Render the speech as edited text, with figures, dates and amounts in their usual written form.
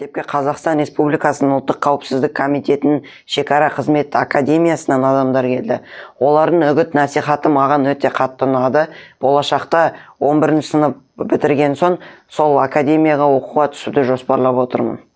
мектепке Қазақстан Республикасының ұлттық қауіпсіздік комитетінің шекара қызметі академиясынан адамдар келді. Олардың үгіт-насихаты маған өте қатты ұнады. Болашақта 11 сынып бітірген соң сол академияға оқуға түсуді жоспарлап отырмын.